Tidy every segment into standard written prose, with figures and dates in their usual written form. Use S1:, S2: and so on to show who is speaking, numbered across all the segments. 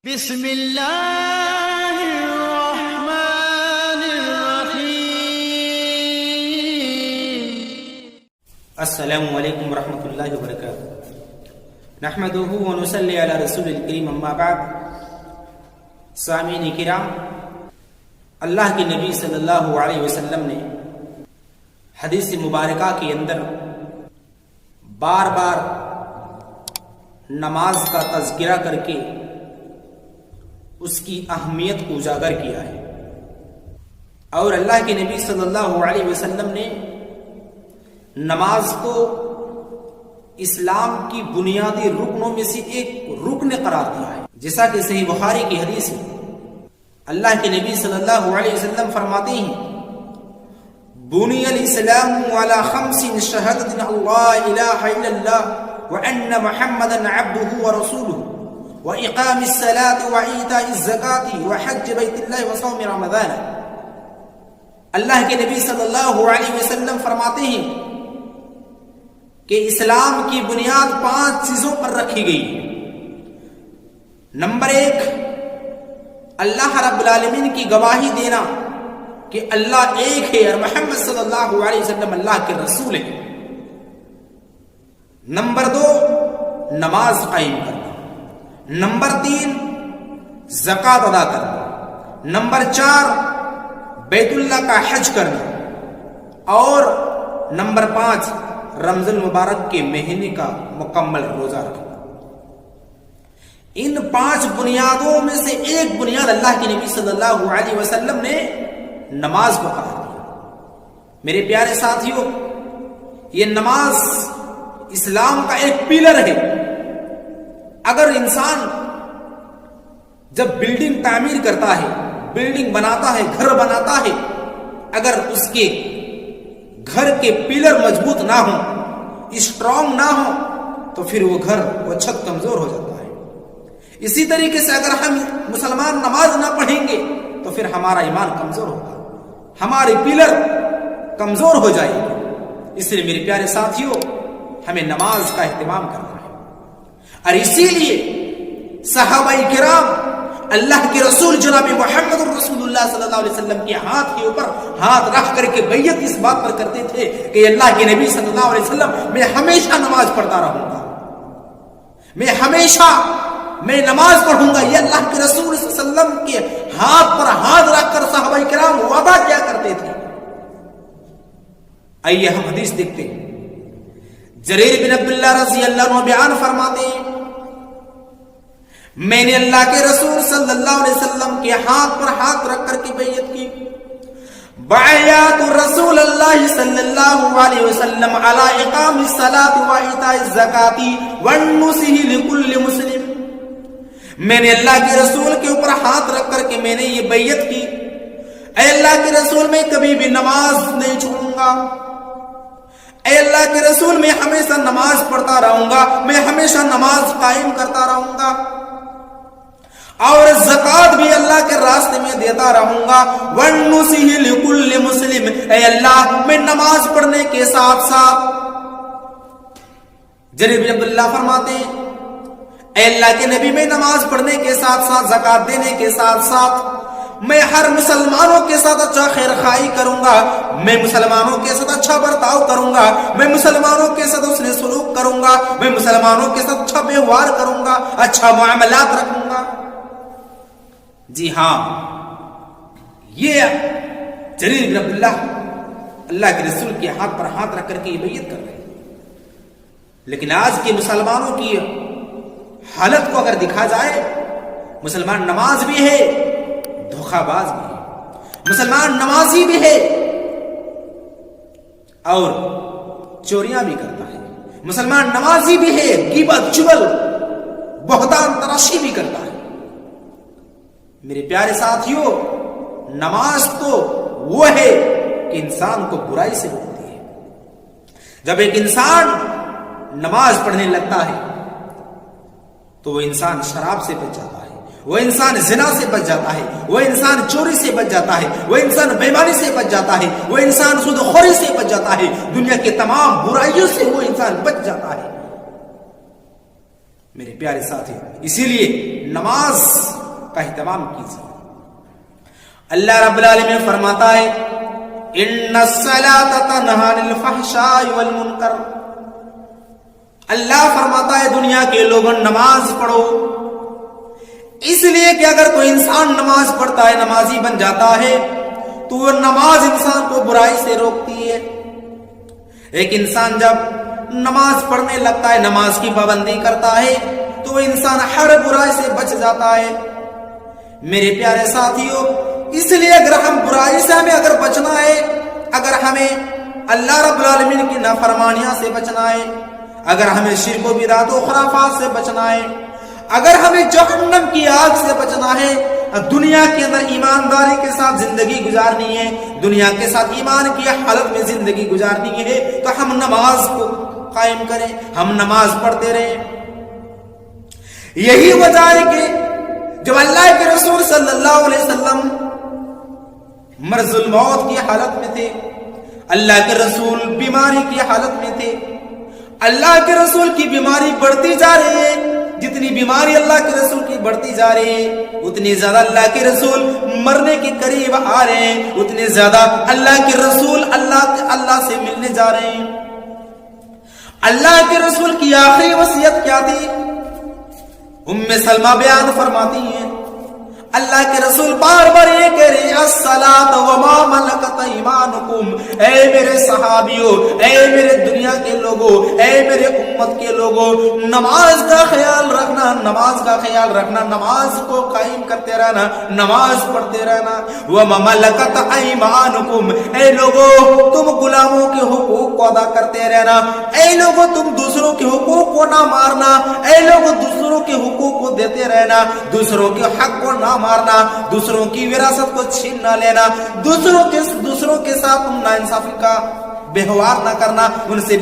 S1: بسم اللہ الرحمن الرحیم۔
S2: السلام علیکم ورحمۃ اللہ وبرکاتہ۔ نحمده ونصلی علی رسول الکریم، اما بعد۔ سامعین کرام، اللہ کے نبی صلی اللہ علیہ وسلم نے حدیث مبارکہ کے اندر بار بار نماز کا تذکرہ کر کے اس کی اہمیت کو اجاگر کیا ہے، اور اللہ کے نبی صلی اللہ علیہ وسلم نے نماز کو اسلام کی بنیادی رکنوں میں سے ایک رکن قرار دیا ہے، جیسا کہ صحیح بخاری کی حدیث ہے۔ اللہ کے نبی صلی اللہ علیہ وسلم فرماتے ہیں، بنی الاسلام علی خمس شہادۃ اللہ الہ الا اللہ وان محمدا عبدہ ورسولہ وإقام الصلاة وإيتاء الزکاة وحج بیت اللہ وصوم رمضان۔ اللہ کے نبی صلی اللہ علیہ وسلم فرماتے ہیں کہ اسلام کی بنیاد 5 چیزوں پر رکھی گئی۔ نمبر 1، اللہ رب العالمین کی گواہی دینا کہ اللہ ایک ہے اور محمد صلی اللہ علیہ وسلم اللہ کے رسول ہے۔ نمبر 2، نماز قائم کرنا۔ نمبر 3، زکوٰۃ ادا کرنا۔ نمبر 4، بیت اللہ کا حج کرنا۔ اور نمبر 5، رمضان المبارک کے مہینے کا مکمل روزہ رکھنا۔ ان 5 بنیادوں میں سے ایک بنیاد اللہ کے نبی صلی اللہ علیہ وسلم نے نماز کو قرار دیا۔ میرے پیارے ساتھیوں، یہ نماز اسلام کا ایک پلر ہے۔ اگر انسان جب بلڈنگ تعمیر کرتا ہے، بلڈنگ بناتا ہے، گھر بناتا ہے، اگر اس کے گھر کے پلر مضبوط نہ ہوں، اسٹرانگ نہ ہوں، تو پھر وہ گھر، وہ چھت کمزور ہو جاتا ہے۔ اسی طریقے سے اگر ہم مسلمان نماز نہ پڑھیں گے تو پھر ہمارا ایمان کمزور ہوگا، ہمارے پلر کمزور ہو جائیں گے۔ اس لیے میرے پیارے ساتھیوں، ہمیں نماز کا اہتمام کرنا ہے۔ اور اسی لیے صحابہ کرام اللہ کے رسول جناب محمد رسول اللہ صلی اللہ علیہ وسلم کے ہاتھ کے اوپر ہاتھ رکھ کر کے بیعت اس بات پر کرتے تھے کہ اللہ کے نبی صلی اللہ علیہ وسلم، میں ہمیشہ نماز پڑھتا رہوں گا، میں ہمیشہ نماز پڑھوں گا۔ یہ اللہ کے رسول صلی اللہ علیہ وسلم کے ہاتھ پر ہاتھ رکھ کر صحابہ کرام وعدہ کیا کرتے تھے۔ آئیے ہم حدیث دیکھتے ہیں۔ جریر بن عبداللہ رضی اللہ عنہ بیان فرماتے ہیں، میں نے اللہ کے رسول صلی اللہ علیہ وسلم کے ہاتھ پر ہاتھ رکھ کر کے بیعت کی۔ بیعت رسول اللہ صلی اللہ علیہ وسلم علی اقام الصلاۃ و ایتاء الزکاۃ والنصح لکل مسلم۔ میں نے اللہ کے رسول کے اوپر ہاتھ رکھ کر کے میں نے یہ بیعت کی، اے اللہ کے رسول، میں کبھی بھی نماز نہیں چھوڑوں گا، اے اللہ کے رسول، میں ہمیشہ نماز پڑھتا رہوں گا، میں ہمیشہ نماز قائم کرتا رہوں گا، اور زکوٰۃ بھی اللہ کے راستے میں دیتا رہوں گا۔ وَالنُّصِحِ لِكُلِّ مُسْلِمٍ، اے اللہ، میں نماز پڑھنے کے ساتھ ساتھ، جریر بن عبداللہ فرماتے ہیں، اے اللہ کے نبی، میں نماز پڑھنے کے ساتھ ساتھ، زکوٰۃ دینے کے ساتھ ساتھ، میں ہر مسلمانوں کے ساتھ اچھا خیر خواہی کروں گا، میں مسلمانوں کے ساتھ اچھا برتاؤ کروں گا، میں مسلمانوں کے ساتھ حسن سلوک کروں گا، میں مسلمانوں کے ساتھ اچھا ویوہار کروں گا، اچھا معاملات رکھوں گا۔ جی ہاں، یہ جریر بن عبداللہ اللہ کے رسول کے ہاتھ پر ہاتھ رکھ کر کے یہ بیعت کر رہے ہیں۔ لیکن آج کے مسلمانوں کی حالت کو اگر دیکھا جائے، مسلمان نماز بھی ہے، دھوکہ باز بھی ہے، مسلمان نمازی بھی ہے اور چوریاں بھی کرتا ہے، مسلمان نمازی بھی ہے، غیبت، چغل، بہتان تراشی بھی کرتا ہے۔ میرے پیارے ساتھیوں، نماز تو وہ ہے کہ انسان کو برائی سے روکتی ہے۔ جب ایک انسان نماز پڑھنے لگتا ہے تو وہ انسان شراب سے بچ جاتا ہے، وہ انسان زنا سے بچ جاتا ہے، وہ انسان چوری سے بچ جاتا ہے، وہ انسان بے ایمانی سے بچ جاتا ہے، وہ انسان سود خوری سے بچ جاتا ہے، دنیا کے تمام برائیوں سے وہ انسان بچ جاتا ہے۔ میرے پیارے ساتھی، اسی لیے نماز کا اہتمام کیجیے۔ اللہ رب العالمین فرماتا ہے ان الصلاۃ تنہی عن الفحشاء والمنکر، اللہ فرماتا ہے دنیا کے لوگوں نماز پڑھو، اس لیے کہ اگر کوئی انسان نماز پڑھتا ہے، نمازی بن جاتا ہے، تو وہ نماز انسان کو برائی سے روکتی ہے۔ ایک انسان جب نماز پڑھنے لگتا ہے، نماز کی پابندی کرتا ہے، تو وہ انسان ہر برائی سے بچ جاتا ہے۔ میرے پیارے ساتھیوں، اس لیے اگر ہم برائی سے ہمیں اگر بچنا ہے، اگر ہمیں اللہ رب العالمین کی نافرمانیاں سے بچنا ہے، اگر ہمیں شرک و بدعت و خرافات سے بچنا ہے، اگر ہمیں جہنم کی آگ سے بچنا ہے، دنیا کے اندر ایمانداری کے ساتھ زندگی گزارنی ہے، دنیا کے ساتھ ایمان کی حالت میں زندگی گزارنی ہے، تو ہم نماز کو قائم کریں، ہم نماز پڑھتے رہیں۔ یہی وجہ ہے کہ جب اللہ کے رسول صلی اللہ علیہ وسلم مرض الموت کی حالت میں تھے، اللہ کے رسول بیماری کی حالت میں تھے، اللہ کے رسول کی بیماری بڑھتی جا رہی ہے، جتنی بیماری اللہ کے رسول کی بڑھتی جا رہی ہے اتنی زیادہ اللہ کے رسول مرنے کے قریب آ رہے ہیں، اتنے زیادہ اللہ کے رسول اللہ سے ملنے جا رہے ہیں۔ اللہ کے رسول کی آخری وصیت کیا تھی؟ ام سلمہ بیان فرماتی ہیں، اللہ کے رسول بار بار یہ کہہ رہے ہیں الصلاۃ وما ملکت ایمانکم، اے میرے صحابیوں، اے میرے دنیا کے لوگوں، اے میرے امت کے لوگوں، نماز کا خیال رکھنا، نماز کا خیال رکھنا، نماز کو قائم کرتے رہنا، نماز پڑھتے رہنا۔ وما ملکت ایمانکم، اے لوگوں تم غلاموں کے حقوق کو ادا کرتے رہنا، اے لوگوں تم دوسروں کے حقوق کو نہ مارنا، اے لوگوں دوسروں کے حقوق کو دیتے رہنا، دوسروں کے حق کو نہ مارنا، دوسروں کی وراثت کو چھین نہ لینا، دوسروں کے ساتھ ناانصافی کا بہوار نہ کرنا، ان سے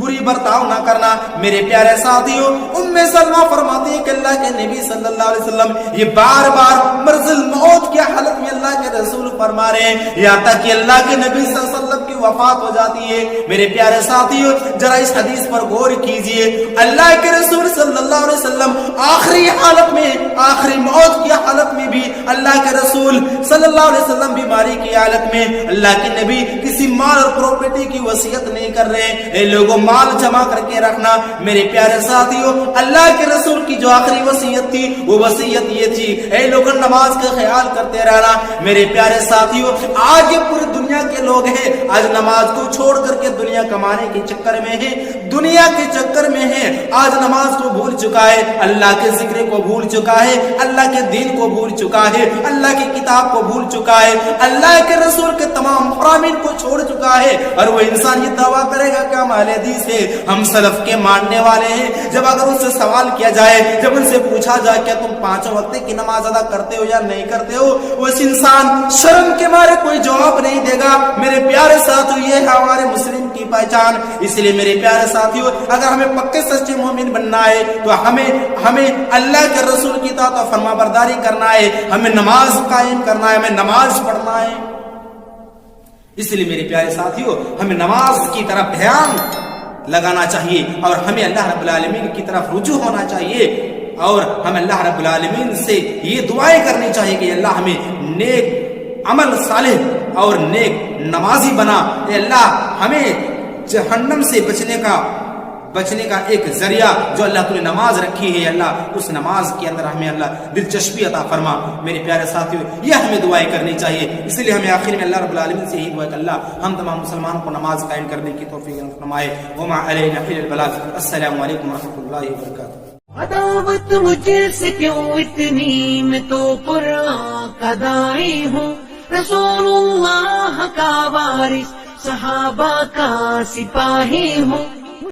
S2: بری برتاؤ نہ کرنا۔ میرے پیارے ساتھیوں، ام سلمہ فرماتی ہے کہ اللہ کے نبی صلی اللہ علیہ وسلم یہ بار بار مرض الموت کی حالت میں اللہ کے رسول فرما رہے ہیں، یہاں تک کہ اللہ کے نبی صلی اللہ علیہ وسلم کی وفات ہو جاتی ہے۔ میرے پیارے ساتھیوں، ذرا اس حدیث پر غور کیجئے، اللہ کے رسول صلی اللہ علیہ وسلم آخری حالت میں، آخری موت کی حالت میں بھی اللہ کے رسول صلی اللہ علیہ وسلم بیماری کی حالت میں اللہ کے نبی کسی مال اور پراپرٹی کی وصیت نہیں کر رہے ہیں۔ اے لوگوں مال جمع کر کے رکھنا۔ میرے پیارے ساتھیوں، اللہ کے رسول کی جو آخری وصیت تھی وہ وصیت یہ تھی، اے لوگوں نماز کا خیال کرتے رہنا۔ میرے پیارے ساتھیوں، آج یہ پوری دنیا کے لوگ ہیں، آج نماز کو چھوڑ کر کے دنیا کمانے کے چکر میں ہیں، دنیا کے چکر میں ہیں، آج نماز کو بھول چکا ہے، اللہ کے ذکر کو بھول چکا ہے، اللہ کے دین کو بھول چکا ہے، اللہ کی کتاب کو بھول چکا ہے، اللہ کے رسول کے تمام فرامین کو چھوڑ چکا ہے، اور وہ انسان یہ دعویٰ کرے گا کہ ہم اہل حدیث ہیں، ہم سلف کے ماننے والے ہیں۔ جب اگر ان سے سوال کیا جائے، جب ان سے پوچھا جائے کہ تم 5 وقت کی نماز ادا کرتے ہو یا نہیں کرتے ہو، وہ اس انسان شرم کے مارے کوئی جواب نہیں دے گا۔ میرے پیارے ساتھیوں، یہ ہے ہمارے مسلم کی پہچان۔ اس لیے میرے پیارے ساتھیوں، اگر ہمیں پکے سچے مومن بننا ہے تو ہمیں اللہ کے رسول کی اطاعت و فرما برداری کرنا ہے، ہمیں نماز قائم کرنا ہے، ہمیں نماز پڑھنا ہے۔ اس لیے میرے پیارے ساتھیوں، ہمیں نماز کی طرف دھیان لگانا چاہیے، اور ہمیں اللہ رب العالمین کی طرف رجوع ہونا چاہیے، اور ہمیں اللہ رب العالمین سے یہ دعائیں کرنی چاہیے کہ اللہ ہمیں نیک عمل صالح اور نیک نمازی بنا۔ اے اللہ ہمیں جہنم سے بچنے کا ایک ذریعہ جو اللہ تو نے نماز رکھی ہے، اللہ اس نماز کے اندر ہمیں اللہ دلچسپی عطا فرما۔ میرے پیارے ساتھیوں، یہ ہمیں دعائیں کرنی چاہیے۔ اس لیے ہمیں آخر میں اللہ رب العالمین سے یہی دعا کہ اللہ ہم تمام مسلمانوں کو نماز قائم کرنے کی توفیق فرمائے۔ وما علینا الا البلاغ۔ السلام علیکم ورحمۃ اللہ وبرکاتہ۔
S3: عداوت مجھ سے کیوں اتنی، میں تو قرآن کا داعی ہوں، رسول اللہ کا وارث، صحابہ کا سپاہی ہوں۔